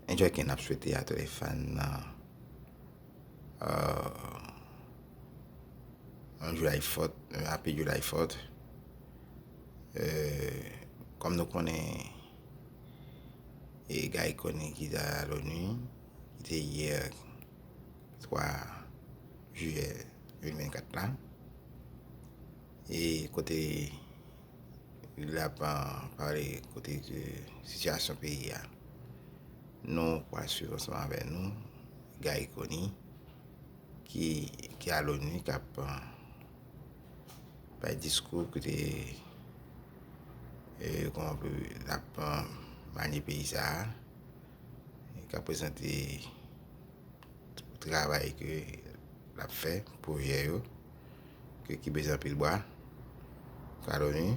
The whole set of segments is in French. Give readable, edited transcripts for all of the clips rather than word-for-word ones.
enjoy qu'on a souhaité à tous les fans un July 4th, un Happy July 4th. Comme nous connaissons et gars connus qui est à l'ONU, qui était hier 3 juillet 2024 là. Et côté il a parlé côté de situation pays. Nous pour suivre ensemble avec nous, gars connus qui à l'ONU qui a pas discours que comment on peut la manier pays ça qui a présenté le travail que l'a fait pour qui besoin de bois à l'ONU.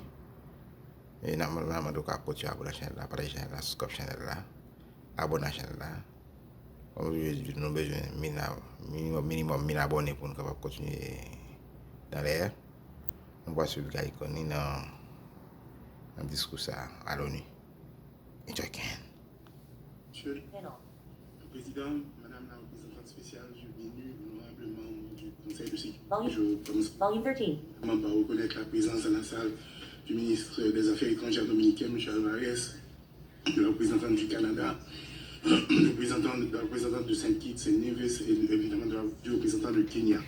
Et normalement donc à continuer à la chaîne là, partager la chaîne là, subscribe chaîne là, abonner la chaîne là. Nous avons besoin minimum 1000 abonnés pour nous capable continuer dans l'air. On va suivre le gars iconique dans un discours ça à l'ONU. Enjoy can. Monsieur le Président, Madame la représentante spéciale, je bienvenue honorablement du Conseil de sécurité. Je commence par reconnaître la présence dans la salle du ministre des Affaires étrangères dominicain, M. Alvarez, de la représentante du Canada, du représentant de Saint-Kitts et Nevis et évidemment du représentant de Kenya.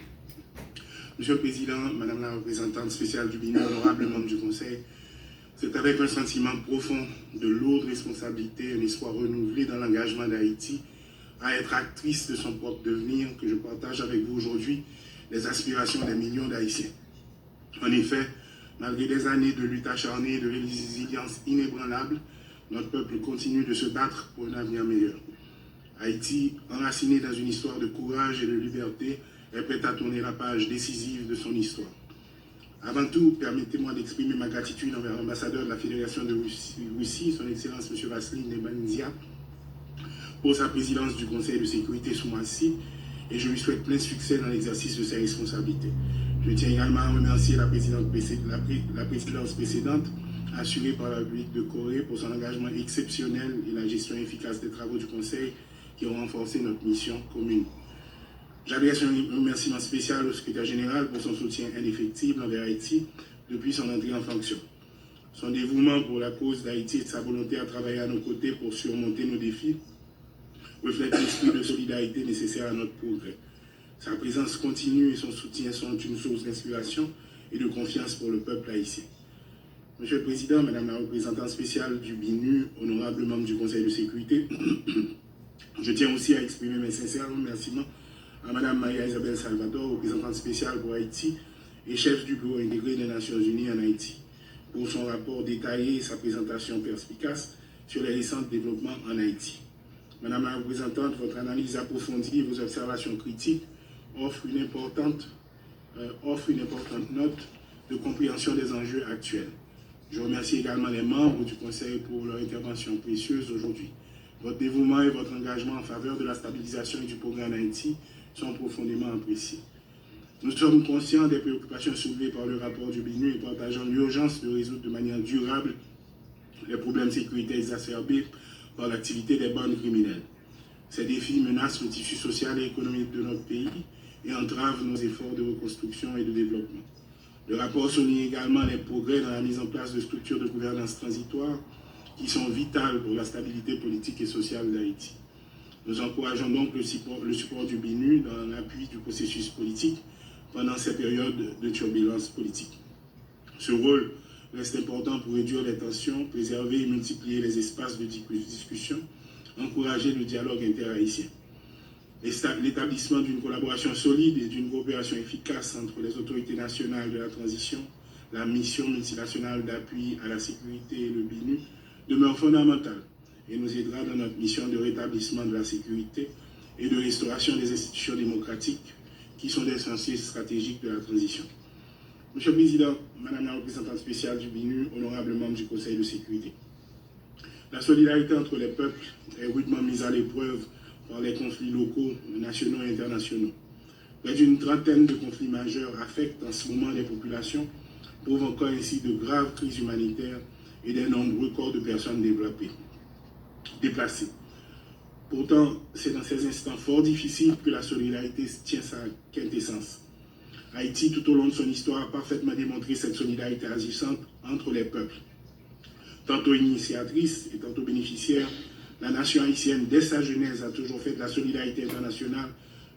Monsieur le Président, Madame la représentante spéciale du Bénin, honorable membre du Conseil, c'est avec un sentiment profond de lourde responsabilité, un espoir renouvelé dans l'engagement d'Haïti à être actrice de son propre devenir que je partage avec vous aujourd'hui les aspirations des millions d'Haïtiens. En effet, malgré des années de lutte acharnée et de résilience inébranlable, notre peuple continue de se battre pour un avenir meilleur. Haïti, enraciné dans une histoire de courage et de liberté, est prête à tourner la page décisive de son histoire. Avant tout, permettez-moi d'exprimer ma gratitude envers l'ambassadeur de la Fédération de Russie, son Excellence M. Vassili Nebenziat, pour sa présidence du Conseil de sécurité sous mois-ci, et je lui souhaite plein succès dans l'exercice de ses responsabilités. Je tiens également à remercier la présidence précédente, assurée par la République de Corée, pour son engagement exceptionnel et la gestion efficace des travaux du Conseil qui ont renforcé notre mission commune. J'adresse un remerciement spécial au secrétaire général pour son soutien indéfectible envers Haïti depuis son entrée en fonction. Son dévouement pour la cause d'Haïti et sa volonté à travailler à nos côtés pour surmonter nos défis reflètent l'esprit de solidarité nécessaire à notre progrès. Sa présence continue et son soutien sont une source d'inspiration et de confiance pour le peuple haïtien. Monsieur le Président, Madame la représentante spéciale du BINU, honorable membre du Conseil de sécurité, je tiens aussi à exprimer mes sincères remerciements à Mme Maria Isabelle Salvador, représentante spéciale pour Haïti et chef du bureau intégré des Nations Unies en Haïti, pour son rapport détaillé et sa présentation perspicace sur les récents développements en Haïti. Madame la représentante, votre analyse approfondie et vos observations critiques offrent une importante note de compréhension des enjeux actuels. Je remercie également les membres du Conseil pour leur intervention précieuse aujourd'hui. Votre dévouement et votre engagement en faveur de la stabilisation et du progrès en Haïti sont profondément appréciés. Nous sommes conscients des préoccupations soulevées par le rapport du BINU et partageons l'urgence de résoudre de manière durable les problèmes sécuritaires exacerbés par l'activité des bandes criminelles. Ces défis menacent le tissu social et économique de notre pays et entravent nos efforts de reconstruction et de développement. Le rapport souligne également les progrès dans la mise en place de structures de gouvernance transitoires qui sont vitales pour la stabilité politique et sociale d'Haïti. Nous encourageons donc le support du BINU dans l'appui du processus politique pendant ces périodes de turbulence politique. Ce rôle reste important pour réduire les tensions, préserver et multiplier les espaces de discussion, encourager le dialogue interhaïtien. L'établissement d'une collaboration solide et d'une coopération efficace entre les autorités nationales de la transition, la mission multinationale d'appui à la sécurité et le BINU demeure fondamental et nous aidera dans notre mission de rétablissement de la sécurité et de restauration des institutions démocratiques qui sont des chantiers stratégiques de la transition. Monsieur le Président, Madame la représentante spéciale du BINU, honorable membre du Conseil de sécurité, la solidarité entre les peuples est rudement mise à l'épreuve par les conflits locaux, nationaux et internationaux. Près d'une trentaine de conflits majeurs affectent en ce moment les populations, provoquant ainsi de graves crises humanitaires et des nombreux corps de personnes déplacées. Pourtant, c'est dans ces instants fort difficiles que la solidarité tient sa quintessence. Haïti, tout au long de son histoire, a parfaitement démontré cette solidarité agissante entre les peuples. Tantôt initiatrice et tantôt bénéficiaire, la nation haïtienne, dès sa genèse, a toujours fait de la solidarité internationale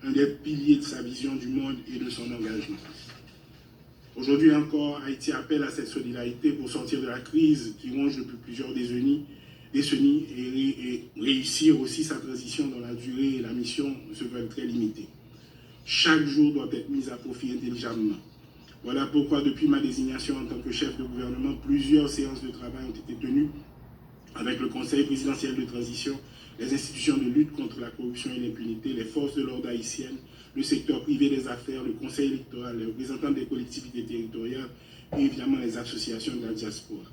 un des piliers de sa vision du monde et de son engagement. Aujourd'hui encore, Haïti appelle à cette solidarité pour sortir de la crise qui ronge depuis plusieurs décennies et réussir aussi sa transition dans la durée et la mission se veulent très limitées. Chaque jour doit être mis à profit intelligemment. Voilà pourquoi, depuis ma désignation en tant que chef de gouvernement, plusieurs séances de travail ont été tenues avec le Conseil présidentiel de transition, les institutions de lutte contre la corruption et l'impunité, les forces de l'ordre haïtiennes, le secteur privé des affaires, le Conseil électoral, les représentants des collectivités territoriales et évidemment les associations de la diaspora.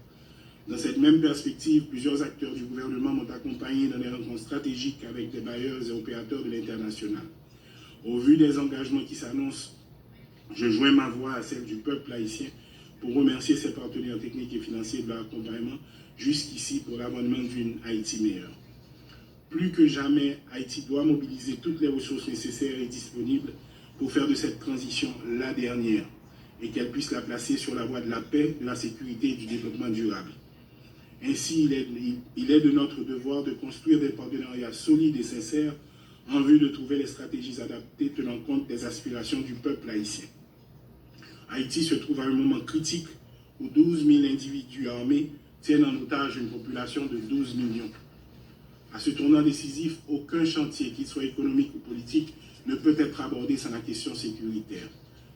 Dans cette même perspective, plusieurs acteurs du gouvernement m'ont accompagné dans des rencontres stratégiques avec des bailleurs et opérateurs de l'international. Au vu des engagements qui s'annoncent, je joins ma voix à celle du peuple haïtien pour remercier ses partenaires techniques et financiers de leur accompagnement jusqu'ici pour l'avènement d'une Haïti meilleure. Plus que jamais, Haïti doit mobiliser toutes les ressources nécessaires et disponibles pour faire de cette transition la dernière et qu'elle puisse la placer sur la voie de la paix, de la sécurité et du développement durable. Ainsi, il est de notre devoir de construire des partenariats solides et sincères en vue de trouver les stratégies adaptées tenant compte des aspirations du peuple haïtien. Haïti se trouve à un moment critique où 12 000 individus armés tiennent en otage une population de 12 millions. À ce tournant décisif, aucun chantier, qu'il soit économique ou politique, ne peut être abordé sans la question sécuritaire.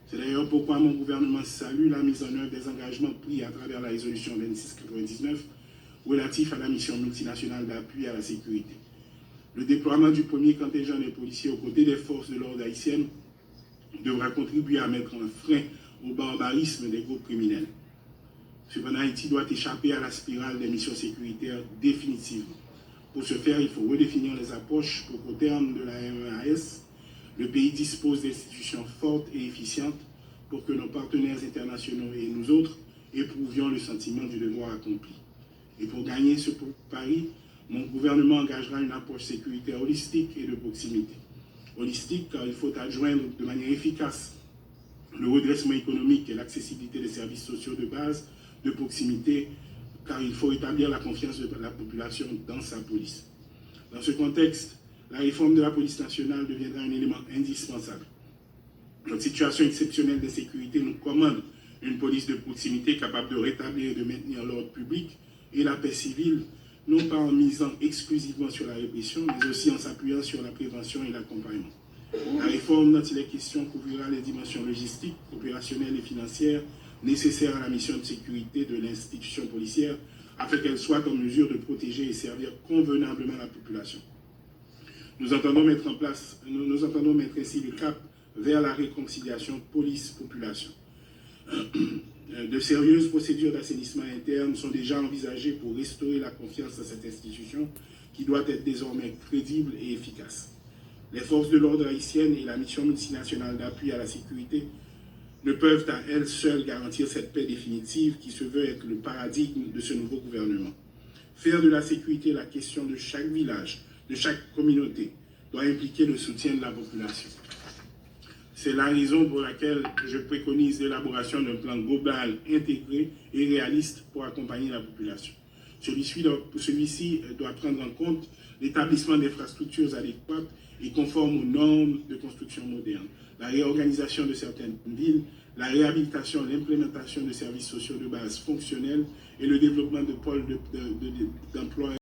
C'est d'ailleurs pourquoi mon gouvernement salue la mise en œuvre des engagements pris à travers la résolution 2699 relatif à la mission multinationale d'appui à la sécurité. Le déploiement du premier contingent des policiers aux côtés des forces de l'ordre haïtiennes devra contribuer à mettre un frein au barbarisme des groupes criminels. Cependant, Haïti doit échapper à la spirale des missions sécuritaires définitivement. Pour ce faire, il faut redéfinir les approches pour qu'au terme de la MEAS, le pays dispose d'institutions fortes et efficientes pour que nos partenaires internationaux et nous autres éprouvions le sentiment du devoir accompli. Et pour gagner ce pari, mon gouvernement engagera une approche sécuritaire holistique et de proximité. Holistique car il faut adjoindre de manière efficace le redressement économique et l'accessibilité des services sociaux de base, de proximité, car il faut établir la confiance de la population dans sa police. Dans ce contexte, la réforme de la police nationale deviendra un élément indispensable. Notre situation exceptionnelle de sécurité nous commande une police de proximité capable de rétablir et de maintenir l'ordre public et la paix civile, non pas en misant exclusivement sur la répression, mais aussi en s'appuyant sur la prévention et l'accompagnement. La réforme dont il est question couvrira les dimensions logistiques, opérationnelles et financières nécessaires à la mission de sécurité de l'institution policière afin qu'elle soit en mesure de protéger et servir convenablement la population. Nous entendons mettre ainsi le cap vers la réconciliation police-population. De sérieuses procédures d'assainissement interne sont déjà envisagées pour restaurer la confiance dans cette institution qui doit être désormais crédible et efficace. Les forces de l'ordre haïtiennes et la mission multinationale d'appui à la sécurité ne peuvent à elles seules garantir cette paix définitive qui se veut être le paradigme de ce nouveau gouvernement. Faire de la sécurité la question de chaque village, de chaque communauté, doit impliquer le soutien de la population. C'est la raison pour laquelle je préconise l'élaboration d'un plan global, intégré et réaliste pour accompagner la population. Celui-ci doit prendre en compte l'établissement d'infrastructures adéquates et conformes aux normes de construction moderne, la réorganisation de certaines villes, la réhabilitation et l'implémentation de services sociaux de base fonctionnels et le développement de pôles d'emploi